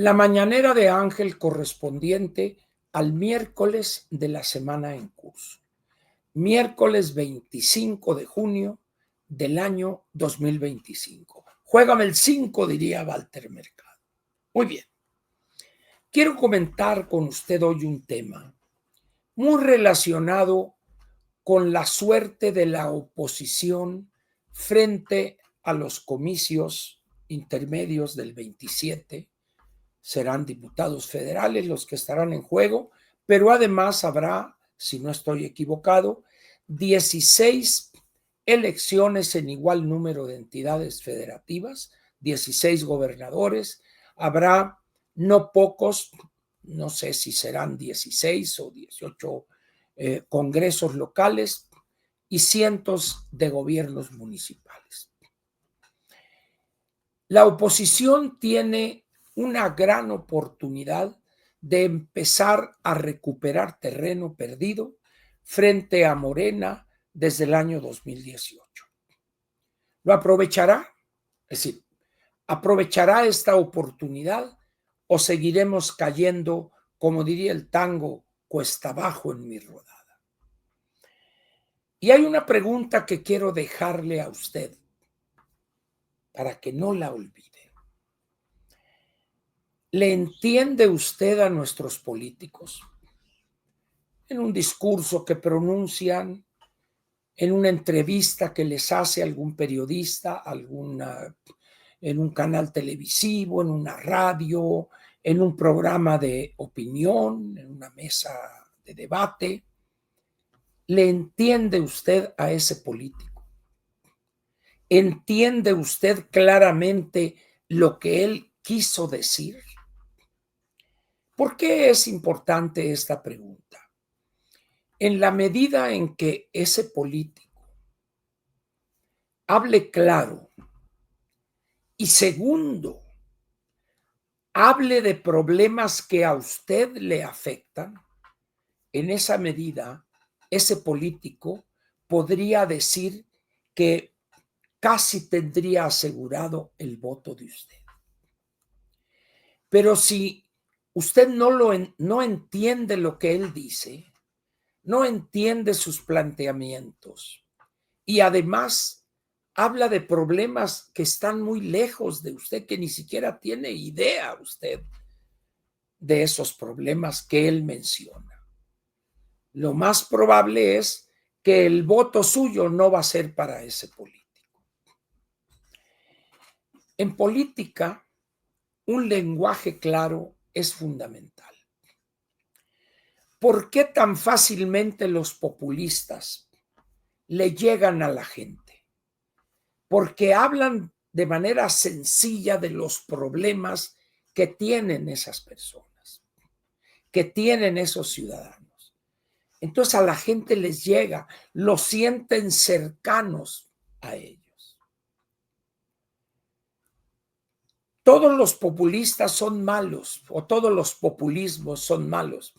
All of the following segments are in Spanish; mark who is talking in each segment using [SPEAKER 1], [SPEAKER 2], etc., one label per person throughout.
[SPEAKER 1] La mañanera de Ángel correspondiente al miércoles de la semana en curso. Miércoles 25 de junio del año 2025. Juégame el 5, diría Walter Mercado. Muy bien. Quiero comentar con usted hoy un tema muy relacionado con la suerte de la oposición frente a los comicios intermedios del 27. Serán diputados federales los que estarán en juego, pero además habrá, si no estoy equivocado, 16 elecciones en igual número de entidades federativas, 16 gobernadores, habrá no pocos, no sé si serán 16 o 18 congresos locales y cientos de gobiernos municipales. La oposición tiene una gran oportunidad de empezar a recuperar terreno perdido frente a Morena desde el año 2018. ¿Lo aprovechará? Es decir, ¿aprovechará esta oportunidad o seguiremos cayendo, como diría el tango, cuesta abajo en mi rodada? Y hay una pregunta que quiero dejarle a usted para que no la olvide. ¿Le entiende usted a nuestros políticos? En un discurso que pronuncian, en una entrevista que les hace algún periodista, en un canal televisivo, en una radio, en un programa de opinión, en una mesa de debate. ¿Le entiende usted a ese político? ¿Entiende usted claramente lo que él quiso decir? ¿Por qué es importante esta pregunta? En la medida en que ese político hable claro y segundo, hable de problemas que a usted le afectan, en esa medida ese político podría decir que casi tendría asegurado el voto de usted. Pero si usted no entiende lo que él dice, no entiende sus planteamientos y además habla de problemas que están muy lejos de usted, que ni siquiera tiene idea usted de esos problemas que él menciona. Lo más probable es que el voto suyo no va a ser para ese político. En política, un lenguaje claro es fundamental. ¿Por qué tan fácilmente los populistas le llegan a la gente? Porque hablan de manera sencilla de los problemas que tienen esas personas, que tienen esos ciudadanos. Entonces a la gente les llega, los sienten cercanos a ellos. Todos los populistas son malos o todos los populismos son malos,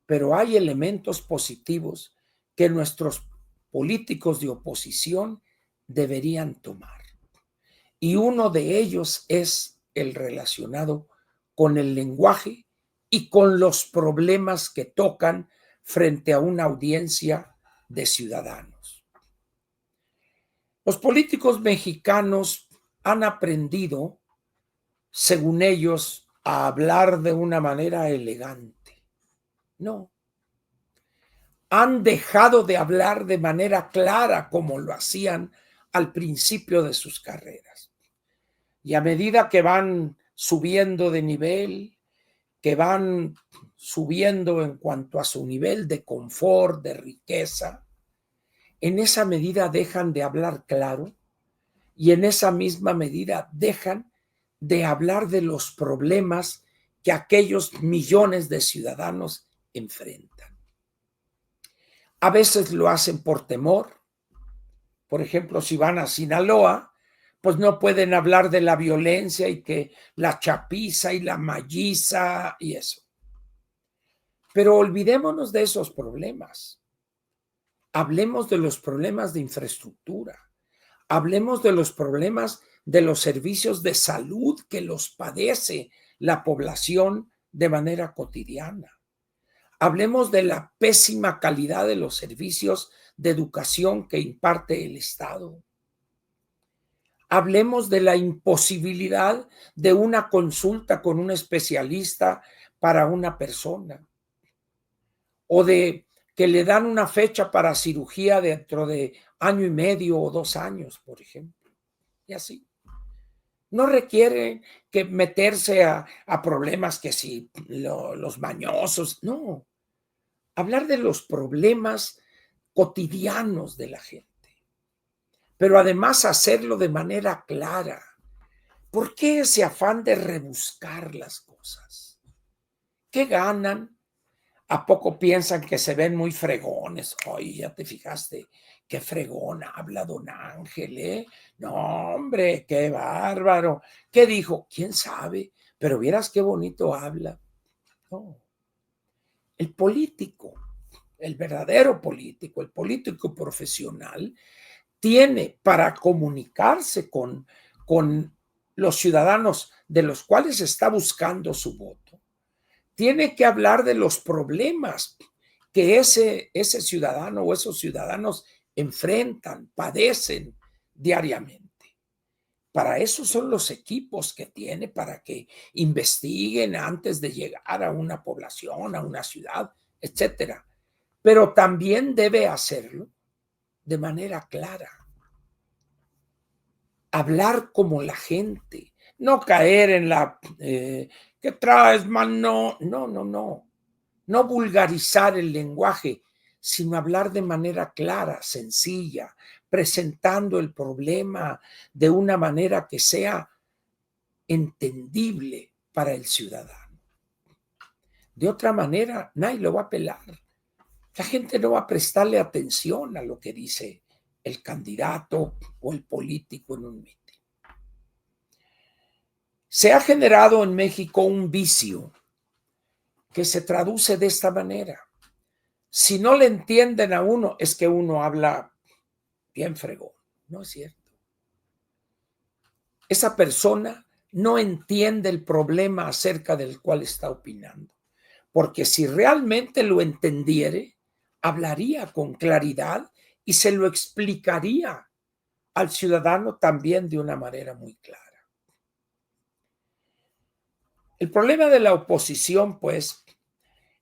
[SPEAKER 1] pero hay elementos positivos que nuestros políticos de oposición deberían tomar. Y uno de ellos es el relacionado con el lenguaje y con los problemas que tocan frente a una audiencia de ciudadanos. Los políticos mexicanos han aprendido, según ellos, a hablar de una manera elegante. No. Han dejado de hablar de manera clara como lo hacían al principio de sus carreras. Y a medida que van subiendo de nivel, que van subiendo en cuanto a su nivel de confort, de riqueza, en esa medida dejan de hablar claro y en esa misma medida dejan de hablar de los problemas que aquellos millones de ciudadanos enfrentan. A veces lo hacen por temor. Por ejemplo, si van a Sinaloa, pues no pueden hablar de la violencia y que la chapiza y la malliza y eso. Pero olvidémonos de esos problemas. Hablemos de los problemas de infraestructura. Hablemos de los problemas de los servicios de salud que los padece la población de manera cotidiana. Hablemos de la pésima calidad de los servicios de educación que imparte el Estado. Hablemos de la imposibilidad de una consulta con un especialista para una persona, o de que le dan una fecha para cirugía dentro de año y medio o 2 años, por ejemplo, y así. No requiere que meterse a problemas que si los mañosos, no. Hablar de los problemas cotidianos de la gente, pero además hacerlo de manera clara. ¿Por qué ese afán de rebuscar las cosas? ¿Qué ganan? ¿A poco piensan que se ven muy fregones? Oye, ya te fijaste, qué fregón habla don Ángel, ¿eh? No, hombre, qué bárbaro. ¿Qué dijo? ¿Quién sabe? Pero vieras qué bonito habla. No. El político, el verdadero político, el político profesional, tiene para comunicarse con los ciudadanos de los cuales está buscando su voto, tiene que hablar de los problemas que ese ciudadano o esos ciudadanos enfrentan, padecen diariamente. Para eso son los equipos que tiene, para que investiguen antes de llegar a una población, a una ciudad, etcétera. Pero también debe hacerlo de manera clara. Hablar como la gente, no caer en la ¿qué traes, mano? No, no, no. No vulgarizar el lenguaje, sino hablar de manera clara, sencilla, presentando el problema de una manera que sea entendible para el ciudadano. De otra manera, nadie lo va a pelar. La gente no va a prestarle atención a lo que dice el candidato o el político en un mitin. Se ha generado en México un vicio que se traduce de esta manera. Si no le entienden a uno, es que uno habla bien fregón. No es cierto. Esa persona no entiende el problema acerca del cual está opinando. Porque si realmente lo entendiere, hablaría con claridad y se lo explicaría al ciudadano también de una manera muy clara. El problema de la oposición, pues,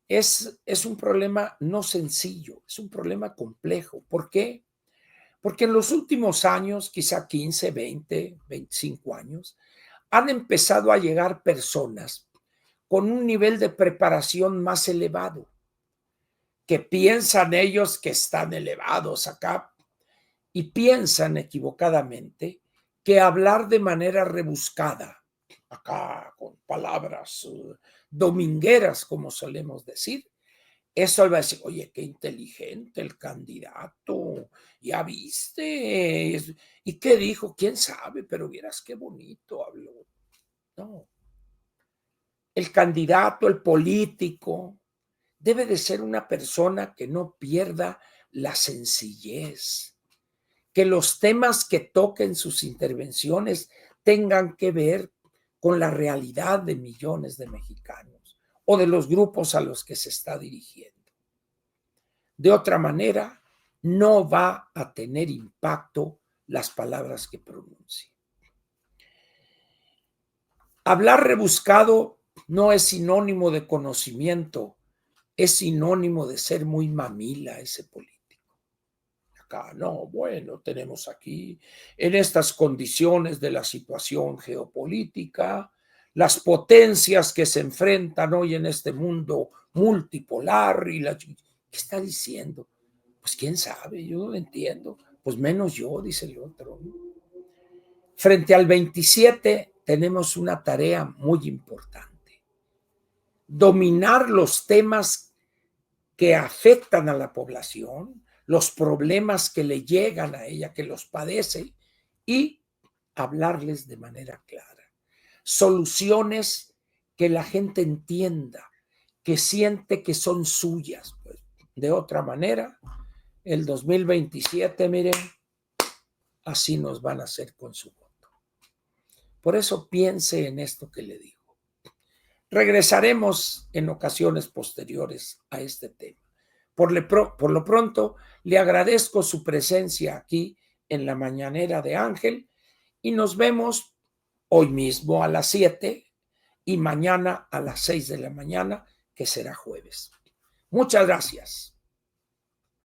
[SPEAKER 1] es un problema no sencillo, es un problema complejo. ¿Por qué? Porque en los últimos años, quizá 15, 20, 25 años, han empezado a llegar personas con un nivel de preparación más elevado, que piensan ellos que están elevados acá y piensan equivocadamente que hablar de manera rebuscada, acá con palabras domingueras, como solemos decir, eso va a decir, oye, qué inteligente el candidato, ya viste, ¿y qué dijo? ¿Quién sabe? Pero vieras qué bonito habló. No, el candidato, el político, debe de ser una persona que no pierda la sencillez, que los temas que toquen sus intervenciones tengan que ver con la realidad de millones de mexicanos o de los grupos a los que se está dirigiendo. De otra manera, no va a tener impacto las palabras que pronuncie. Hablar rebuscado no es sinónimo de conocimiento, es sinónimo de ser muy mamila ese político. Acá no, bueno, tenemos aquí, en estas condiciones de la situación geopolítica, las potencias que se enfrentan hoy en este mundo multipolar ¿qué está diciendo? Pues quién sabe, yo no lo entiendo. Pues menos yo, dice el otro. Frente al 27 tenemos una tarea muy importante. Dominar los temas que afectan a la población, los problemas que le llegan a ella, que los padece, y hablarles de manera clara. Soluciones que la gente entienda, que siente que son suyas. Pues, de otra manera, el 2027, miren, así nos van a hacer con su voto. Por eso piense en esto que le digo. Regresaremos en ocasiones posteriores a este tema. Por lo pronto, le agradezco su presencia aquí en la mañanera de Ángel y nos vemos hoy mismo a las 7 y mañana a las 6 de la mañana, que será jueves. Muchas gracias.